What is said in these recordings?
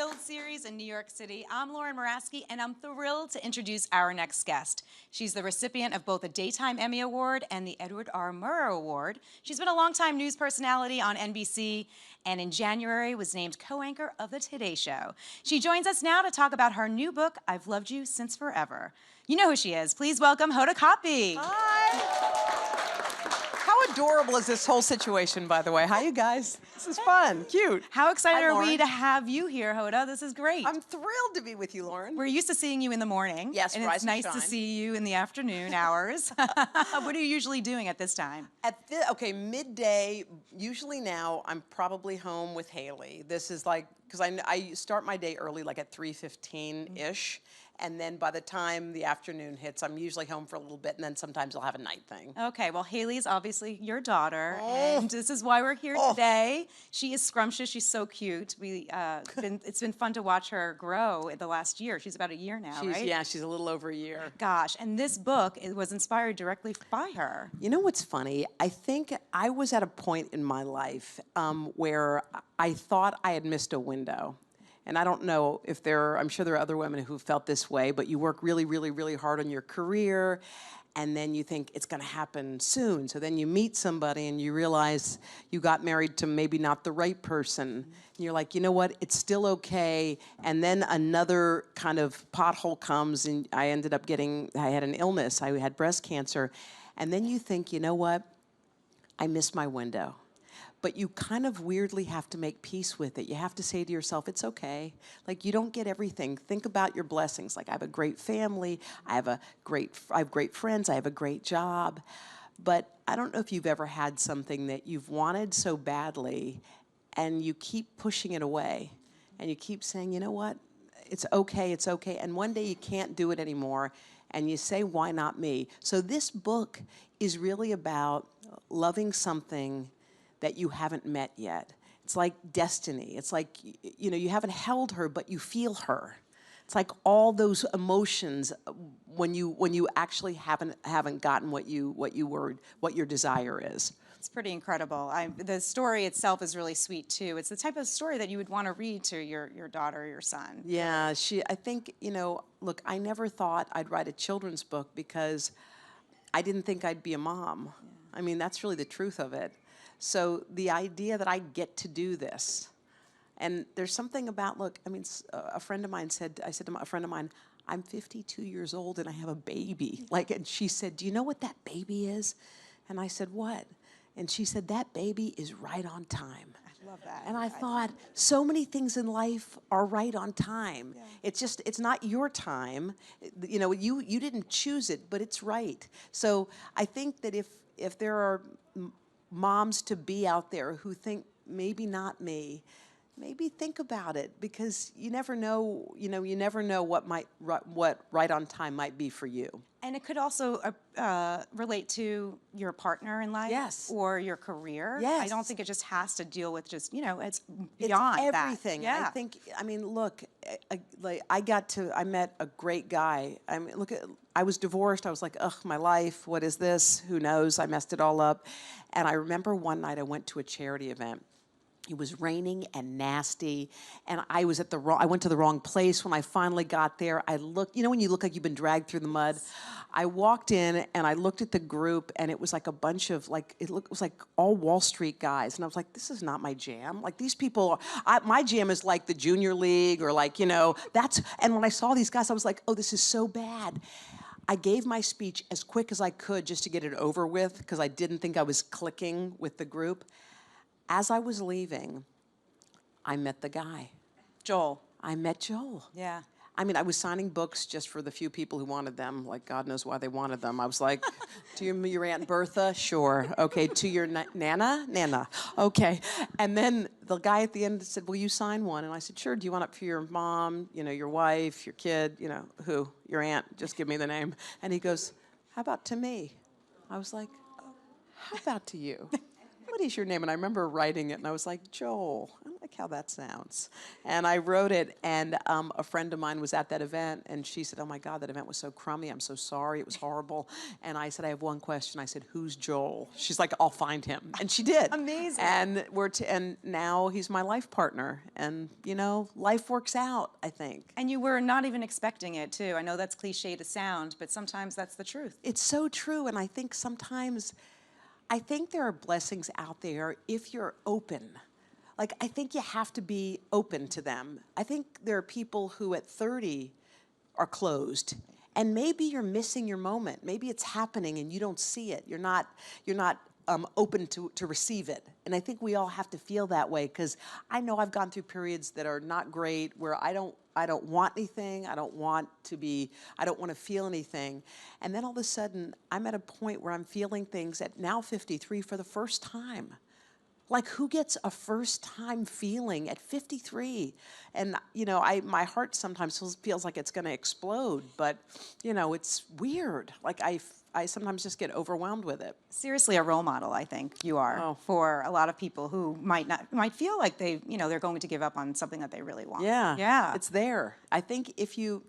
fun-filled series in New York City. I'm Lauren Moraski, and I'm thrilled to introduce our next guest. She's the recipient of both the Daytime Emmy Award and the Edward R. Murrow Award. She's been a longtime news personality on NBC, and in January was named co-anchor of The Today Show. She joins us now to talk about her new book, I've Loved You Since Forever. You know who she is. Please welcome Hoda Kotb. Hi. How adorable is this whole situation, by the way? Hi, you guys. This is fun, cute. How excited Hi, are we Lauren. to have you here, Hoda? This is great. I'm thrilled to be with you, Lauren. We're used to seeing you in the morning. Yes, and rise it's and nice shine. to see you in the afternoon hours. What are you usually doing at this time? Okay, midday, usually now I'm probably home with Haley. This is like, because I start my day early, like at 3:15-ish. And then by the time the afternoon hits, I'm usually home for a little bit, and then sometimes I'll have a night thing. Okay, well, Haley's obviously your daughter, and this is why we're here today. She is scrumptious. She's so cute. It's been fun to watch her grow in the last year. She's about a year now, right? Yeah, she's a little over a year. Gosh, and this book was inspired directly by her. You know what's funny? I think I was at a point in my life where I thought I had missed a window. And I don't know if I'm sure there are other women who felt this way, but you work really, really, really hard on your career, and then you think it's gonna happen soon. So then you meet somebody and you realize you got married to maybe not the right person. And you're like, you know what, it's still okay. And then another kind of pothole comes, and I ended up I had an illness, I had breast cancer. And then you think, you know what, I missed my window. But you kind of weirdly have to make peace with it. You have to say to yourself, it's okay. Like, you don't get everything. Think about your blessings. Like, I have a great family, I have great friends, I have a great job. But I don't know if you've ever had something that you've wanted so badly and you keep pushing it away. And you keep saying, you know what, it's okay, it's okay. And one day you can't do it anymore. And you say, why not me? So this book is really about loving something that you haven't met yet. It's like destiny. It's like, you know, you haven't held her, but you feel her. It's like all those emotions when you actually haven't gotten what your desire is. It's pretty incredible. The story itself is really sweet too. It's the type of story that you would want to read to your daughter or your son. Yeah, I think, you know, look, I never thought I'd write a children's book because I didn't think I'd be a mom. Yeah. I mean, that's really the truth of it. So the idea that I get to do this, and there's something about, look, I mean, a friend of mine said, I said to a friend of mine, I'm 52 years old and I have a baby. Like, and she said, do you know what that baby is? And I said, what? And she said, that baby is right on time. I love that. And I thought, so many things in life are right on time. Yeah. It's not your time. You know, you didn't choose it, but it's right. So I think that if there are moms to be out there who think maybe not me, maybe think about it, because you never know, you never know what right on time might be for you. And it could also relate to your partner in life. Yes. Or your career. Yes. I don't think it just has to deal with just, you know, it's beyond it's everything. That. Yeah. I think, I mean, look, I met a great guy. I mean, I was divorced. I was like, ugh, my life, what is this? Who knows? I messed it all up. And I remember one night I went to a charity event. It was raining and nasty, and I went to the wrong place. When I finally got there, I looked, you know when you look like you've been dragged through the mud? I walked in and I looked at the group, and it was like a bunch of, like, it was like all Wall Street guys. And I was like, this is not my jam. Like, these people, my jam is like the junior league, or like, you know, and when I saw these guys, I was like, oh, this is so bad. I gave my speech as quick as I could just to get it over with, because I didn't think I was clicking with the group. As I was leaving, I met the guy. Joel. I met Joel. Yeah. I mean, I was signing books just for the few people who wanted them. Like, God knows why they wanted them. I was like, to your Aunt Bertha? Sure. Okay. To your Nana? Nana. Okay. And then the guy at the end said, will you sign one? And I said, sure. Do you want it for your mom, you know, your wife, your kid, you know, who? Your aunt. Just give me the name. And he goes, how about to me? I was like, how about to you? What is your name? And I remember writing it, and I was like, Joel. I like how that sounds. And I wrote it, and a friend of mine was at that event, and she said, oh my God, that event was so crummy. I'm so sorry. It was horrible. And I said, I have one question. I said, who's Joel? She's like, I'll find him. And she did. Amazing. And and now he's my life partner. And, you know, life works out, I think. And you were not even expecting it, too. I know that's cliche to sound, but sometimes that's the truth. It's so true, and I think sometimes, I think there are blessings out there if you're open. Like, I think you have to be open to them. I think there are people who at 30 are closed, and maybe you're missing your moment. Maybe it's happening and you don't see it. You're not open to receive it. And I think we all have to feel that way, because I know I've gone through periods that are not great, where I don't want anything, I don't want to feel anything. And then all of a sudden, I'm at a point where I'm feeling things at now 53 for the first time. Like, who gets a first-time feeling at 53? And, you know, my heart sometimes feels like it's going to explode, but, you know, it's weird. Like, I sometimes just get overwhelmed with it. Seriously, a role model, I think you are, for a lot of people who might feel like they're going to give up on something that they really want. Yeah, yeah, it's there. I think if you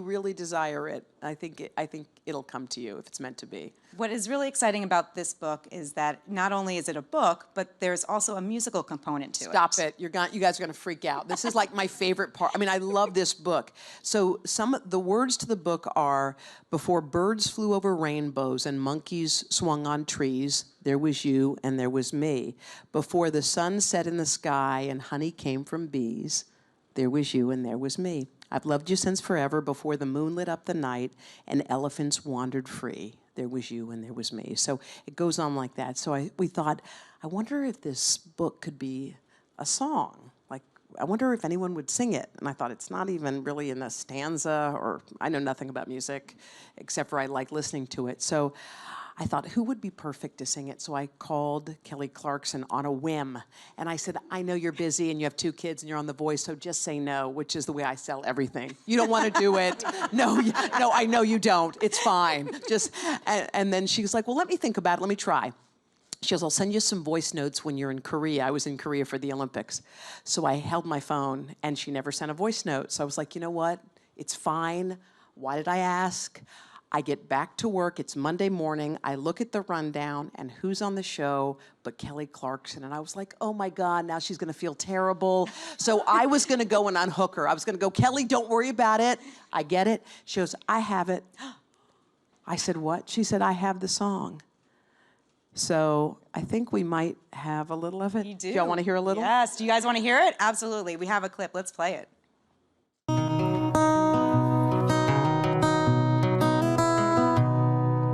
really desire it, I think it'll come to you if it's meant to be. What is really exciting about this book is that not only is it a book, but there's also a musical component to it. Stop it! You guys are going to freak out. This is like my favorite part. I mean, I love this book. So the words to the book are: before birds flew over rainbows and monkeys swung on trees, there was you and there was me. Before the sun set in the sky and honey came from bees, there was you and there was me. I've loved you since forever. Before the moon lit up the night and elephants wandered free, there was you and there was me. So it goes on like that. So we thought, I wonder if this book could be a song. Like, I wonder if anyone would sing it. And I thought, it's not even really in a stanza, or I know nothing about music, except for I like listening to it. So I thought, who would be perfect to sing it? So I called Kelly Clarkson on a whim. And I said, I know you're busy and you have 2 kids and you're on The Voice, so just say no, which is the way I sell everything. You don't want to do it. No, I know you don't. It's fine. And then she was like, well, let me think about it. Let me try. She goes, I'll send you some voice notes when you're in Korea. I was in Korea for the Olympics. So I held my phone, and she never sent a voice note. So I was like, you know what? It's fine. Why did I ask? I get back to work, it's Monday morning, I look at the rundown, and who's on the show but Kelly Clarkson? And I was like, oh my God, now she's gonna feel terrible. So I was gonna go and unhook her. I was gonna go, Kelly, don't worry about it. I get it. She goes, I have it. I said, what? She said, I have the song. So I think we might have a little of it. You do? Do y'all wanna hear a little? Yes, do you guys wanna hear it? Absolutely, we have a clip, let's play it.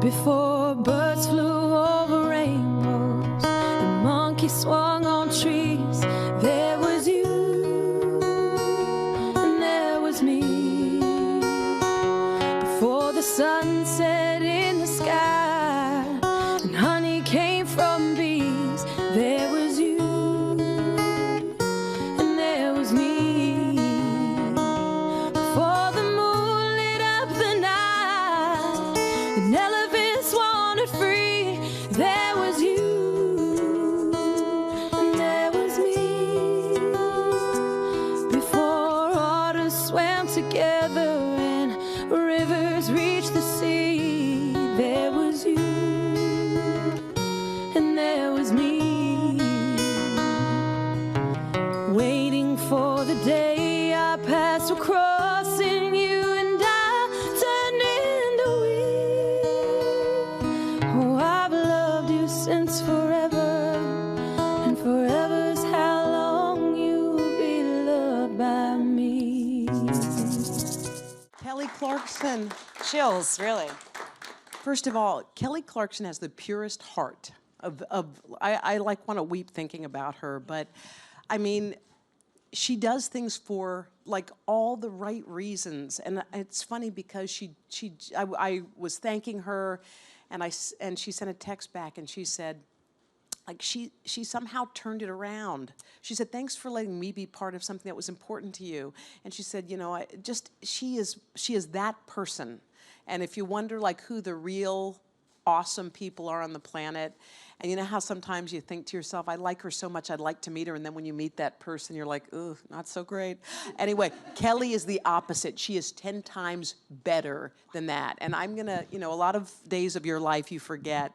Before birds flew over rainbows and monkeys swung on trees, there was you and there was me. Before the sun set in the sky and honey came from bees, there was you and there was me. Before the moon lit up the night and elephants wandered free, there was you and there was me. Before waters swam together and rivers reached the sea, there was you and there was me. Waiting for the day I passed across in you and I turned into we. Oh, I've loved you since forever, and forever's how long you'll be loved by me. Kelly Clarkson. Chills, really. First of all, Kelly Clarkson has the purest heart I like want to weep thinking about her, but I mean, she does things for like all the right reasons. And it's funny because I was thanking her, and she sent a text back and she said, like she somehow turned it around. She said, thanks for letting me be part of something that was important to you. And she said, you know, she is that person. And if you wonder like who the real awesome people are on the planet. And you know how sometimes you think to yourself, I like her so much, I'd like to meet her. And then when you meet that person, you're like, ugh, not so great. Anyway, Kelly is the opposite. She is 10 times better than that. And I'm going to, a lot of days of your life you forget.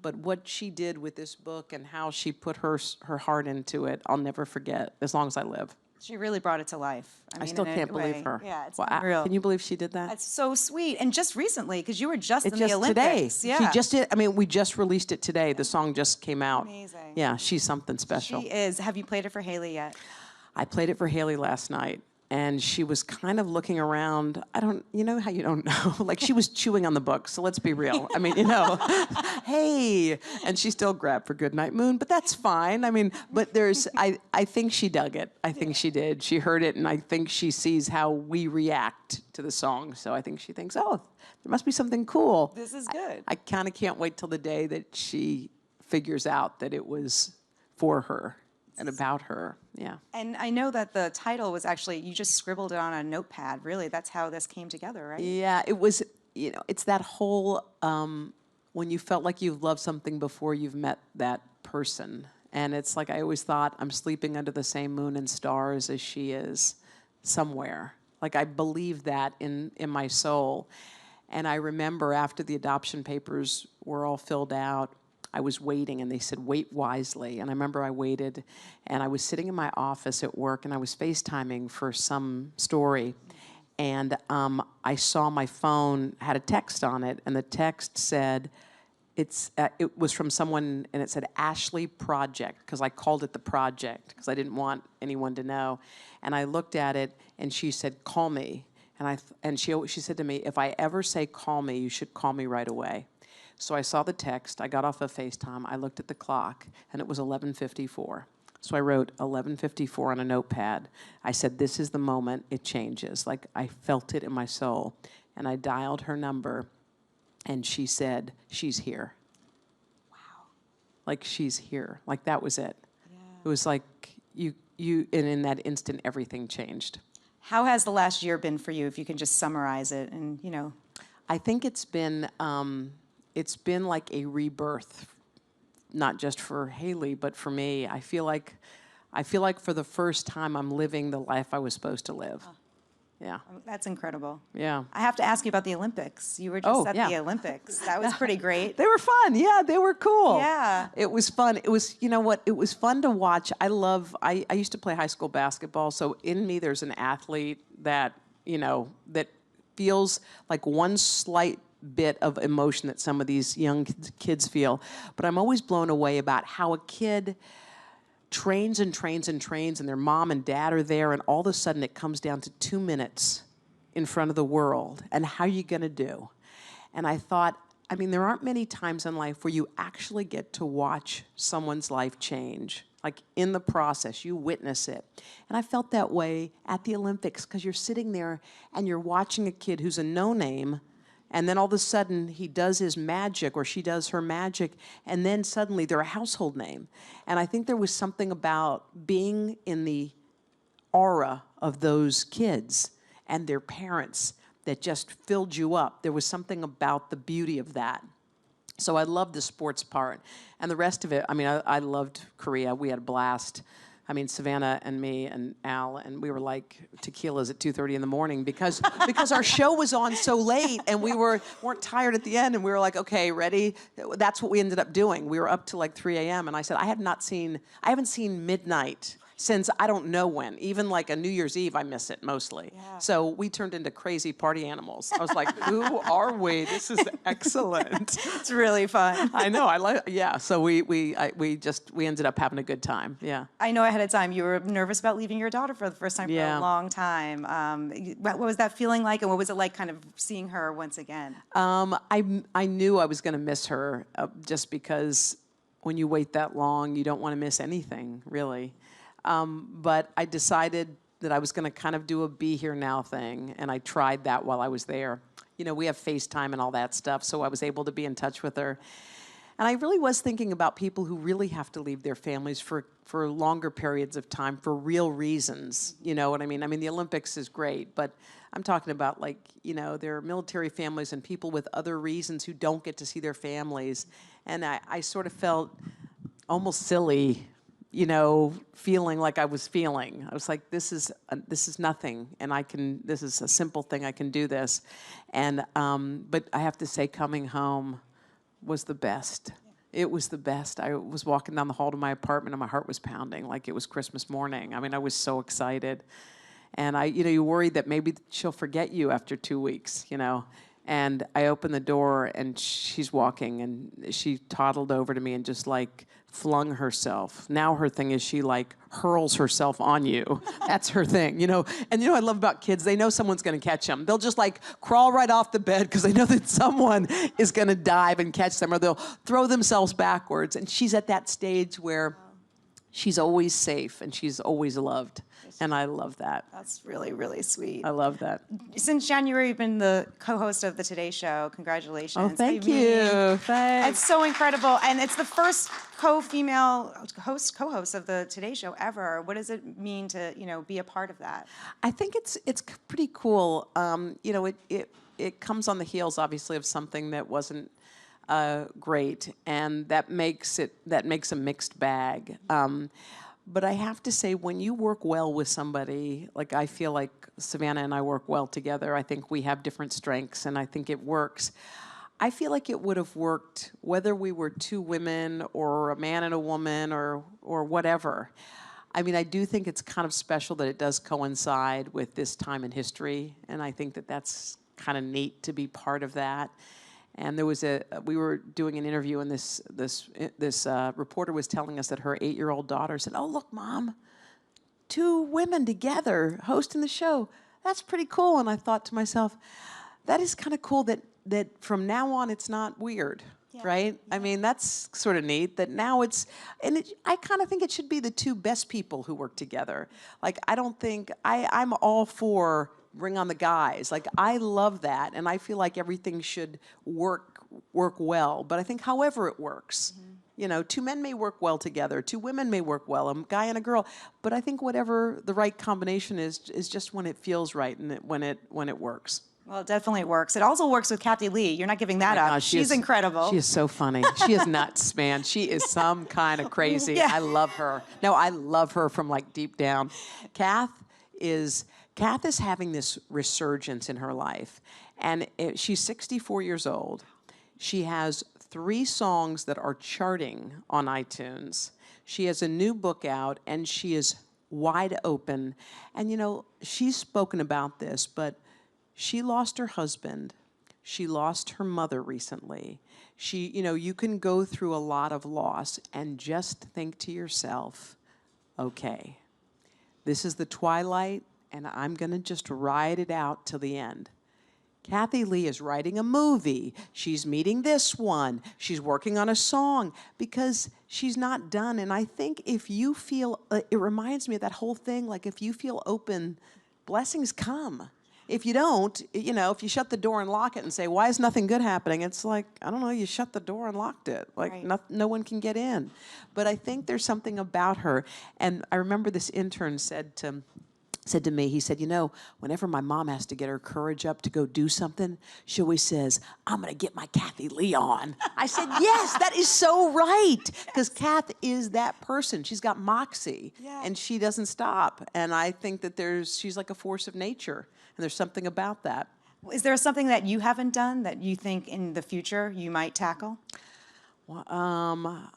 But what she did with this book and how she put her heart into it, I'll never forget as long as I live. She really brought it to life. I still can't believe her. Yeah, it's Wow. unreal. Can you believe she did that? That's so sweet. And just recently, because you were just in It's just the Olympics. today. Yeah. She just did. I mean, we just released it today. The song just came out. Amazing. Yeah, she's something special. She is. Have you played it for Haley yet? I played it for Haley last night, and she was kind of looking around. You know how you don't know? Like, she was chewing on the book, so let's be real. I mean, hey. And she still grabbed for Goodnight Moon, but that's fine. I mean, but I think she dug it. I think she did. She heard it, and I think she sees how we react to the song. So I think she thinks, oh, there must be something cool. This is good. I kind of can't wait till the day that she figures out that it was for her and about her. Yeah. And I know that the title was actually, you just scribbled it on a notepad. Really, that's how this came together, right? Yeah, it was, it's that whole, when you felt like you've loved something before you've met that person. And it's like I always thought, I'm sleeping under the same moon and stars as she is somewhere. Like I believe that in my soul. And I remember after the adoption papers were all filled out, I was waiting, and they said, wait wisely. And I remember I waited, and I was sitting in my office at work, and I was FaceTiming for some story. And I saw my phone had a text on it, and the text said, it was from someone, and it said Ashley Project, because I called it the Project, because I didn't want anyone to know. And I looked at it, and she said, call me. And she said to me, if I ever say call me, you should call me right away. So I saw the text, I got off of FaceTime, I looked at the clock, and it was 11:54. So I wrote 11:54 on a notepad. I said, this is the moment it changes. Like, I felt it in my soul. And I dialed her number, and she said, she's here. Wow. Like, she's here. Like, that was it. Yeah. It was like, and in that instant, everything changed. How has the last year been for you, if you can just summarize it and, I think it's been like a rebirth, not just for Haley, but for me. I feel like for the first time I'm living the life I was supposed to live. Yeah. That's incredible. Yeah. I have to ask you about the Olympics. You were just at the Olympics. That was pretty great. They were fun. Yeah, they were cool. Yeah. It was fun. It was, it was fun to watch. I used to play high school basketball, so in me there's an athlete that, that feels like one slight bit of emotion that some of these young kids feel. But I'm always blown away about how a kid trains and trains and trains, and their mom and dad are there, and all of a sudden it comes down to 2 minutes in front of the world, and how are you going to do? And I thought, there aren't many times in life where you actually get to watch someone's life change. Like, in the process, you witness it. And I felt that way at the Olympics, because you're sitting there and you're watching a kid who's a no-name, and then all of a sudden he does his magic, or she does her magic, and then suddenly they're a household name. And I think there was something about being in the aura of those kids and their parents that just filled you up. There was something about the beauty of that. So I loved the sports part. And the rest of it, I loved Korea. We had a blast. Savannah and me and Al, and we were like tequilas at 2:30 in the morning because our show was on so late, and we weren't tired at the end, and we were like, okay, ready? That's what we ended up doing. We were up to like 3 a.m., and I said, I haven't seen midnight since I don't know when. Even like a New Year's Eve, I miss it mostly. Yeah. So we turned into crazy party animals. I was like, who are we? This is excellent. It's really fun. I know. So we ended up having a good time. Yeah. I know ahead of time you were nervous about leaving your daughter for the first time for a long time. What was that feeling like, and what was it like kind of seeing her once again? I knew I was going to miss her just because when you wait that long, you don't want to miss anything, really. But I decided that I was going to kind of do a be here now thing, and I tried that while I was there. We have FaceTime and all that stuff, so I was able to be in touch with her. And I really was thinking about people who really have to leave their families for longer periods of time for real reasons. You know what I mean? I mean, the Olympics is great, but I'm talking about, like, you know, there are military families and people with other reasons who don't get to see their families. And I sort of felt almost silly, you know, feeling like I was feeling. I was like, this is nothing, and this is a simple thing, I can do this. And, but I have to say, coming home was the best. It was the best. I was walking down the hall to my apartment and my heart was pounding like it was Christmas morning. I mean, I was so excited. And you worried that maybe she'll forget you after 2 weeks, you know. And I opened the door and she's walking and she toddled over to me and just like flung herself. Now her thing is she like hurls herself on you. That's her thing, you know. And you know what I love about kids? They know someone's going to catch them. They'll just like crawl right off the bed because they know that someone is going to dive and catch them, or they'll throw themselves backwards. And she's at that stage where she's always safe and she's always loved. And I love that. That's really, really sweet. I love that. Since January, you've been the co-host of the Today Show. Congratulations. Oh, thank you. Thanks. It's so incredible. And it's the first co-female co-host of the Today Show ever. What does it mean to, you know, be a part of that? I think it's pretty cool. You know, it comes on the heels, obviously, of something that wasn't great, and that makes a mixed bag. But I have to say, when you work well with somebody, like I feel like Savannah and I work well together. I think we have different strengths, and I think it works. I feel like it would have worked whether we were two women or a man and a woman or whatever. I mean, I do think it's kind of special that it does coincide with this time in history, and I think that that's kind of neat to be part of that. And there was we were doing an interview, and this reporter was telling us that her 8-year-old daughter said, "Oh, look, Mom, two women together hosting the show. That's pretty cool." And I thought to myself, that is kind of cool that from now on it's not weird, right? Yeah. I mean, that's sort of neat that now it's, and I kind of think it should be the two best people who work together. Like, I don't think, I'm all for bring on the guys. Like, I love that, and I feel like everything should work well. But I think however it works, you know, two men may work well together, two women may work well, a guy and a girl. But I think whatever the right combination is just when it feels right and when it works. Well, it definitely works. It also works with Kathie Lee. You're not giving that up. Gosh, She's incredible. She is so funny. She is nuts, man. She is some kind of crazy. Yeah. I love her. No, I love her from like deep down. Kath is having this resurgence in her life, and she's 64 years old. She has 3 songs that are charting on iTunes. She has a new book out, and she is wide open. And, you know, she's spoken about this, but she lost her husband. She lost her mother recently. You know, you can go through a lot of loss and just think to yourself, okay, this is the twilight, and I'm going to just ride it out till the end. Kathie Lee is writing a movie. She's meeting this one. She's working on a song because she's not done. And I think if you feel, it reminds me of that whole thing, like if you feel open, blessings come. If you don't, you know, if you shut the door and lock it and say, why is nothing good happening? It's like, I don't know, you shut the door and locked it. Like, right. No one can get in. But I think there's something about her. And I remember this intern said to me, he said, you know, whenever my mom has to get her courage up to go do something, she always says, I'm going to get my Kathie Lee on. I said, yes, that is so right. Because Kath is that person. She's got moxie, and she doesn't stop. And I think that she's like a force of nature, and there's something about that. Is there something that you haven't done that you think in the future you might tackle? Well,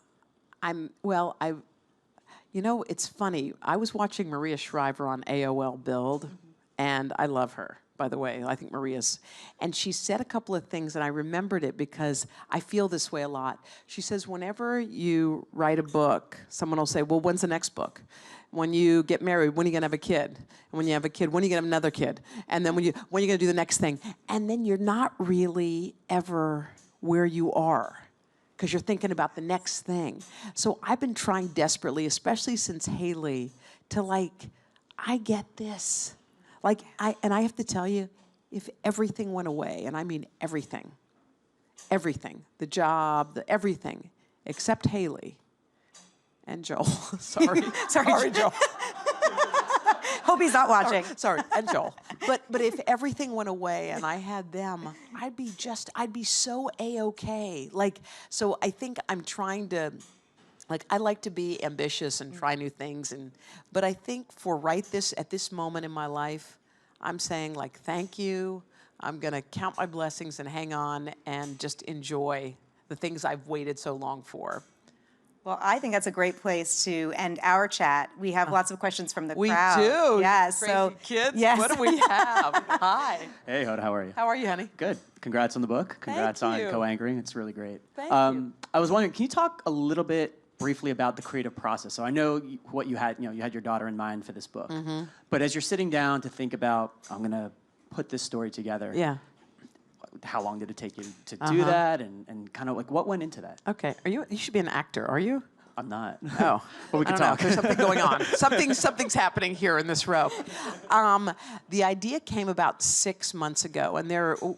you know, it's funny. I was watching Maria Shriver on AOL Build, and I love her, by the way. I think Maria's. And she said a couple of things, and I remembered it because I feel this way a lot. She says, whenever you write a book, someone will say, well, when's the next book? When you get married, when are you going to have a kid? And when you have a kid, when are you going to have another kid? And then when are you going to do the next thing? And then you're not really ever where you are, because you're thinking about the next thing. So I've been trying desperately, especially since Haley, to I get this. And I have to tell you, if everything went away, and I mean everything, the job, everything, except Haley and Joel. Sorry. Sorry, Joel. Hope he's not watching. Sorry, and Joel. But if everything went away and I had them, I'd be so A-okay. Like, so I think I'm trying to, like, I like to be ambitious and try new things, but I think at this moment in my life, I'm saying, like, thank you. I'm gonna count my blessings and hang on and just enjoy the things I've waited so long for. Well, I think that's a great place to end our chat. We have lots of questions from the We crowd. do. Yes. Crazy So, kids. yes. What do we have? Hi. Hey, Hoda, how are you? How are you, honey? Good. Congrats on the book. Congrats on you. co-anchoring. It's really great. Thank you. I was wondering, can you talk a little bit briefly about the creative process? So I know what you had your daughter in mind for this book. Mm-hmm. But as you're sitting down to think about, I'm going to put this story together. Yeah. How long did it take you to do that? And kind of like what went into that? Okay. You should be an actor, are you? I'm not. Oh, But we can I don't know. talk. There's something going on. Something's happening here in this row. The idea came about 6 months ago, and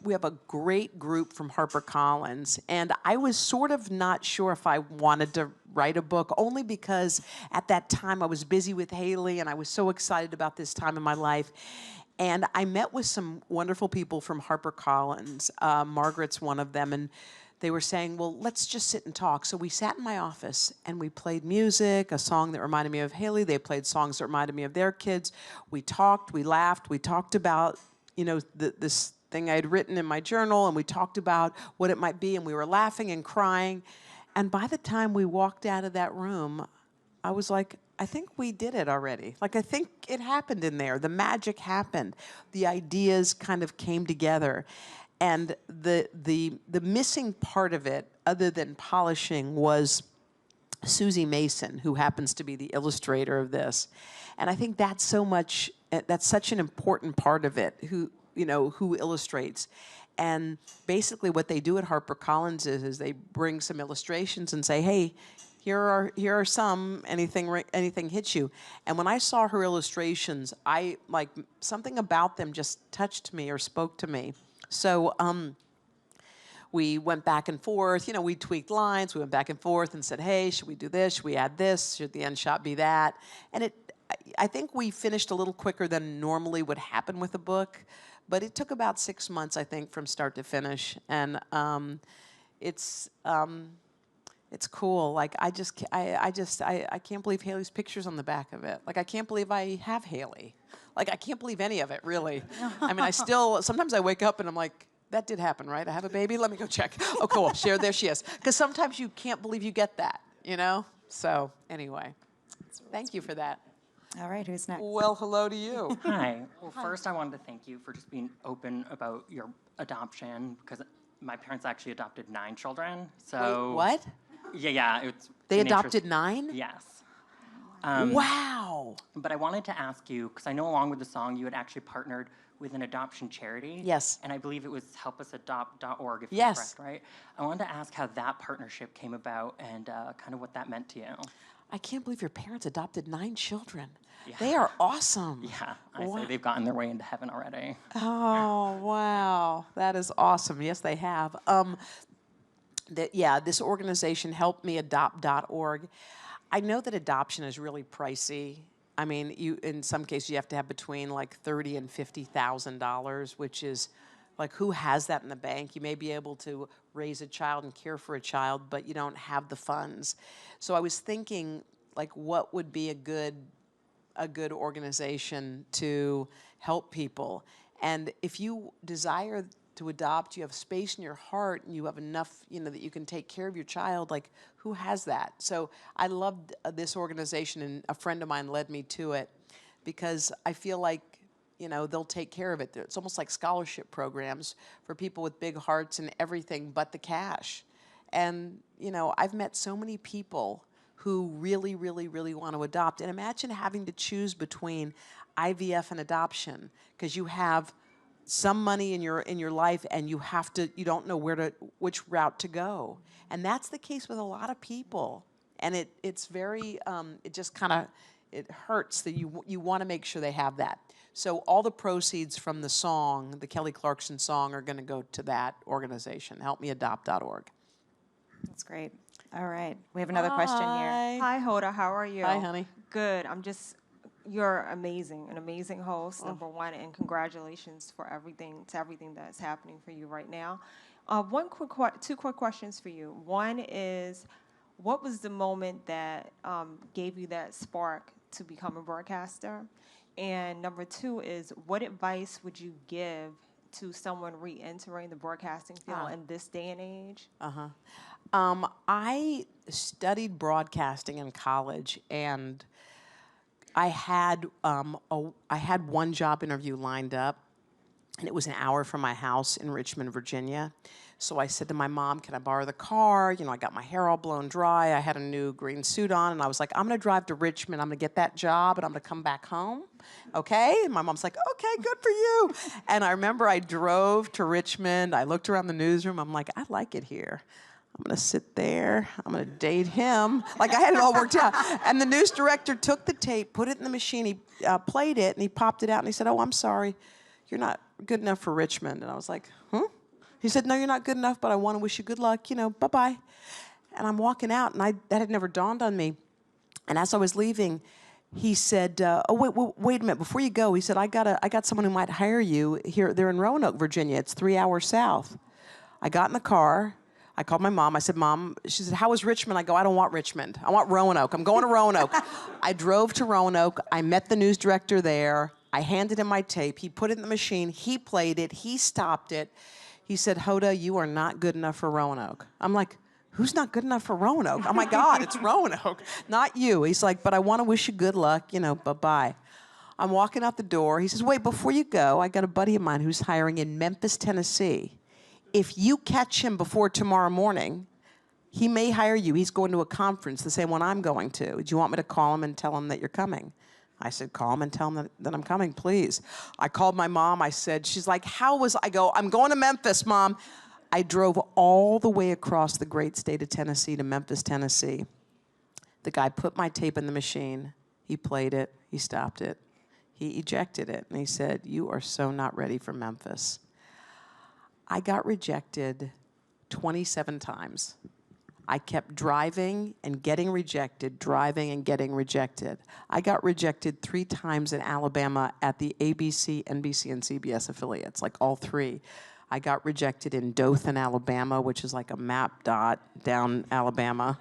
we have a great group from HarperCollins, and I was sort of not sure if I wanted to write a book, only because at that time I was busy with Haley, and I was so excited about this time in my life. And I met with some wonderful people from HarperCollins. Margaret's one of them, and they were saying, well, let's just sit and talk. So we sat in my office and we played music, a song that reminded me of Haley. They played songs that reminded me of their kids. We talked, we laughed, we talked about, this thing I had written in my journal, and we talked about what it might be, and we were laughing and crying. And by the time we walked out of that room, I was like, I think we did it already. Like, I think it happened in there. The magic happened. The ideas kind of came together. And the missing part of it, other than polishing, was Suzie Mason, who happens to be the illustrator of this. And I think that's such an important part of it, who illustrates. And basically what they do at HarperCollins is they bring some illustrations and say, hey, here are some, anything hits you. And when I saw her illustrations, something about them just touched me or spoke to me. So we went back and forth. We tweaked lines. We went back and forth and said, hey, should we do this? Should we add this? Should the end shot be that? And I think we finished a little quicker than normally would happen with a book. But it took about 6 months, I think, from start to finish. And it's cool. Like, I can't believe Haley's picture's on the back of it. Like, I can't believe I have Haley. Like, I can't believe any of it, really. I mean, sometimes I wake up and I'm like, that did happen, right? I have a baby? Let me go check. Oh, cool. There she is. Because sometimes you can't believe you get that, So, anyway, thank you for that. All right, who's next? Well, hello to you. Hi. Well, first I wanted to thank you for just being open about your adoption, because my parents actually adopted 9 children. So Wait, what? Yeah, it's They an adopted interest- 9? Yes. Wow. But I wanted to ask you, because I know along with the song you had actually partnered with an adoption charity. Yes. And I believe it was helpusadopt.org, if Yes. I'm correct, right? I wanted to ask how that partnership came about and kind of what that meant to you. I can't believe your parents adopted 9 children. Yeah. They are awesome. Yeah, I Wow. say they've gotten their way into heaven already. Oh, wow. That is awesome. Yes, they have. This organization, helpmeadopt.org. I know that adoption is really pricey. I mean, in some cases you have to have between like $30,000 and $50,000, which is like, who has that in the bank? You may be able to raise a child and care for a child, but you don't have the funds. So I was thinking, like, what would be a good organization to help people? And if you desire to adopt, you have space in your heart, and you have enough, that you can take care of your child, like, who has that? So I loved this organization, and a friend of mine led me to it, because I feel like, they'll take care of it. It's almost like scholarship programs for people with big hearts and everything but the cash. And, I've met so many people who really, really, really want to adopt. And imagine having to choose between IVF and adoption, because you have some money in your life, and you don't know which route to go. And that's the case with a lot of people. And it's very, it just kind of, it hurts that you want to make sure they have that. So all the proceeds from the song, the Kelly Clarkson song, are going to go to that organization, helpmeadopt.org. That's great. All right. We have another question here. Hi, Hoda. How are you? Hi, honey. Good. You're amazing, an amazing host, number one, and congratulations for everything that's happening for you right now. Two quick questions for you. One is, what was the moment that gave you that spark to become a broadcaster? And number two is, what advice would you give to someone re-entering the broadcasting field in this day and age? I studied broadcasting in college, and I had one job interview lined up, and it was an hour from my house in Richmond, Virginia. So I said to my mom, "Can I borrow the car?" You know, I got my hair all blown dry. I had a new green suit on, and I was like, "I'm going to drive to Richmond. I'm going to get that job, and I'm going to come back home." Okay? And my mom's like, "Okay, good for you." And I remember I drove to Richmond. I looked around the newsroom. I'm like, "I like it here. I'm going to sit there. I'm going to date him." Like, I had it all worked out. And the news director took the tape, put it in the machine. He played it, and he popped it out, and he said, "Oh, I'm sorry. You're not good enough for Richmond." And I was like, "Huh?" He said, "No, you're not good enough, but I want to wish you good luck. You know, bye-bye." And I'm walking out, and that had never dawned on me. And as I was leaving, he said, wait a minute. Before you go," he said, I got someone who might hire you here. They're in Roanoke, Virginia. It's 3 hours south." I got in the car. I called my mom. I said, "Mom," she said, "How was Richmond?" I go, "I don't want Richmond. I want Roanoke. I'm going to Roanoke." I drove to Roanoke. I met the news director there. I handed him my tape. He put it in the machine. He played it. He stopped it. He said, "Hoda, you are not good enough for Roanoke." I'm like, "Who's not good enough for Roanoke? Oh my God, it's Roanoke, not you." He's like, "But I want to wish you good luck, you know, bye-bye." I'm walking out the door. He says, "Wait, before you go, I got a buddy of mine who's hiring in Memphis, Tennessee. If you catch him before tomorrow morning, he may hire you. He's going to a conference, the same one I'm going to. Do you want me to call him and tell him that you're coming?" I said, "Call him and tell him that I'm coming, please." I called my mom. I said, she's like, I go, "I'm going to Memphis, Mom." I drove all the way across the great state of Tennessee to Memphis, Tennessee. The guy put my tape in the machine. He played it. He stopped it. He ejected it. And he said, "You are so not ready for Memphis." I got rejected 27 times. I kept driving and getting rejected, driving and getting rejected. I got rejected 3 times in Alabama at the ABC, NBC, and CBS affiliates, like all 3. I got rejected in Dothan, Alabama, which is like a map dot down Alabama,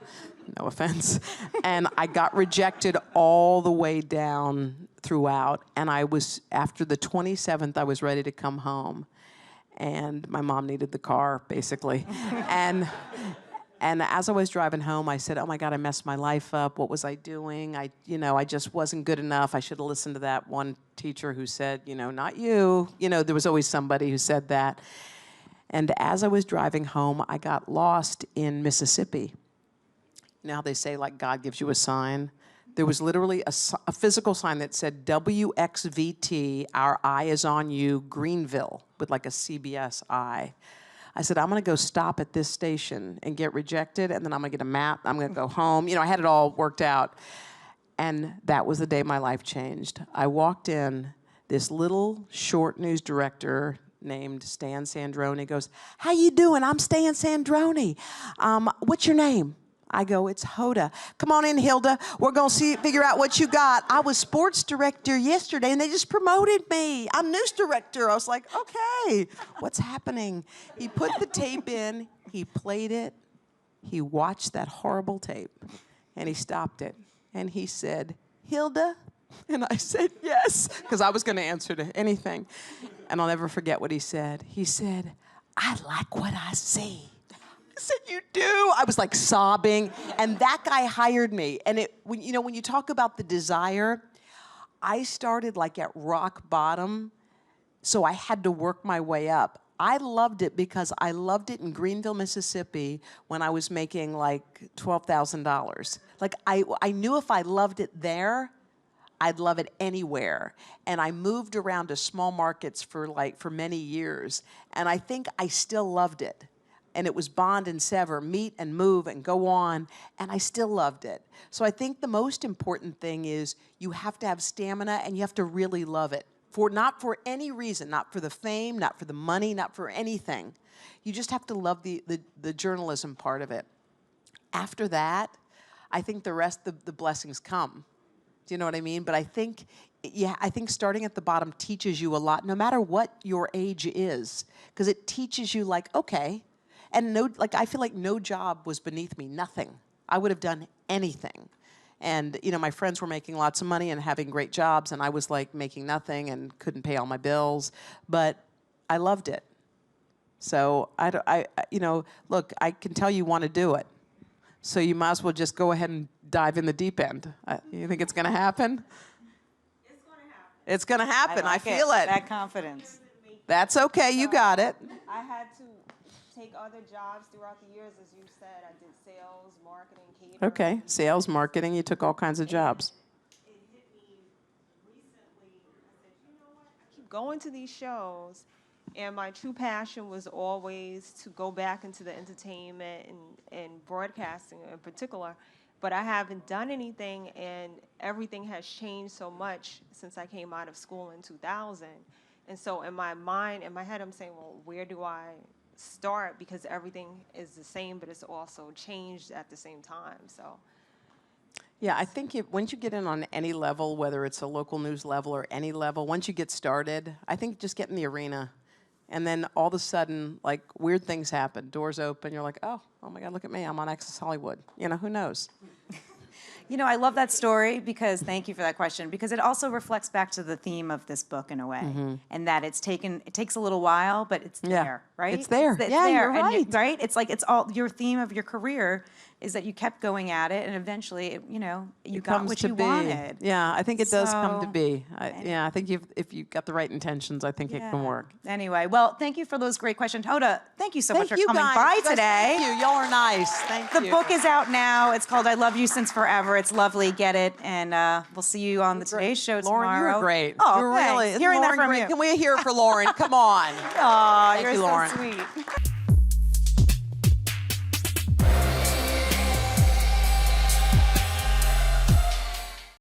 no offense. And I got rejected all the way down throughout. And after the 27th, I was ready to come home. And my mom needed the car, basically. And as I was driving home, I said, "Oh my God, I messed my life up. What was I doing? I just wasn't good enough. I should have listened to that one teacher who said, not you." There was always somebody who said that. And as I was driving home, I got lost in Mississippi. Now they say, like, God gives you a sign. There was literally a physical sign that said, "WXVT, our eye is on you, Greenville," with like a CBS eye. I said, "I'm going to go stop at this station and get rejected, and then I'm going to get a map. I'm going to go home." I had it all worked out. And that was the day my life changed. I walked in, this little short news director named Stan Sandroni goes, "How you doing? I'm Stan Sandroni. What's your name?" I go, "It's Hoda." "Come on in, Hilda. We're going to figure out what you got. I was sports director yesterday, and they just promoted me. I'm news director." I was like, "Okay, what's happening?" He put the tape in. He played it. He watched that horrible tape, and he stopped it. And he said, "Hilda?" And I said, "Yes," because I was going to answer to anything. And I'll never forget what he said. He said, "I like what I see." I said, "You do?" I was like sobbing, and that guy hired me. And when you talk about the desire, I started like at rock bottom, so I had to work my way up. I loved it because I loved it in Greenville, Mississippi, when I was making like $12,000. Like I knew if I loved it there, I'd love it anywhere. And I moved around to small markets for many years, and I think I still loved it. And it was bond and sever, meet and move and go on, and I still loved it. So I think the most important thing is you have to have stamina and you have to really love it. Not for any reason, not for the fame, not for the money, not for anything. You just have to love the journalism part of it. after that, I think the rest of the blessings come. Do you know what I mean? But I think, yeah, I think starting at the bottom teaches you a lot, no matter what your age is, because it teaches you like, okay, and no, like I feel like no job was beneath me, nothing. I would have done anything. And, you know, my friends were making lots of money and having great jobs, and I was like making nothing and couldn't pay all my bills, but I loved it. So you know, look, I can tell you want to do it. So you might as well just go ahead and dive in the deep end. You think it's going to happen? It's going to happen. It's going to happen. I like feel it. That confidence. That's okay. You got it. I had to take other jobs throughout the years, as you said. I did sales, marketing, catering. Okay. Sales, marketing. You took all kinds of jobs. It hit me recently. I said, you know what? I keep going to these shows, and my true passion was always to go back into the entertainment and broadcasting in particular. But I haven't done anything, and everything has changed so much since I came out of school in 2000. And so in my mind, in my head, I'm saying, well, where do I start? Because everything is the same, but it's also changed at the same time. So Yeah, I think once you get in on any level, whether it's a local news level or any level, once you get started, I think just get in the arena. And then all of a sudden, like, weird things happen. Doors open. You're like, oh my God, look at me. I'm on Access Hollywood. You know, who knows? You know, I love that story because, thank you for that question, because it also reflects back to the theme of this book in a way, and that it takes a little while, but it's Yeah. there, right? It's there. Yeah, there. you're And right. right? It's like, it's all, your theme of your career is that you kept going at it, and eventually, you know, you It got comes what to you be. wanted. Yeah, I think it does come to So, be. I think if you've got the right intentions, I think it can work. Anyway, well, thank you for those great questions. Hoda, thank you so much Thank for you coming guys. by You guys, today. Thank you. Y'all are nice. Thank you. The book is out now. It's called I Love You Since Forever. It's lovely. Get it. And we'll see you on the Today Show Lauren, tomorrow. you're great. Oh, you're thanks. really. Hearing Lauren that from great. you. Can we hear it for Lauren? Come on. Aw, Thank you're you, so Lauren. sweet.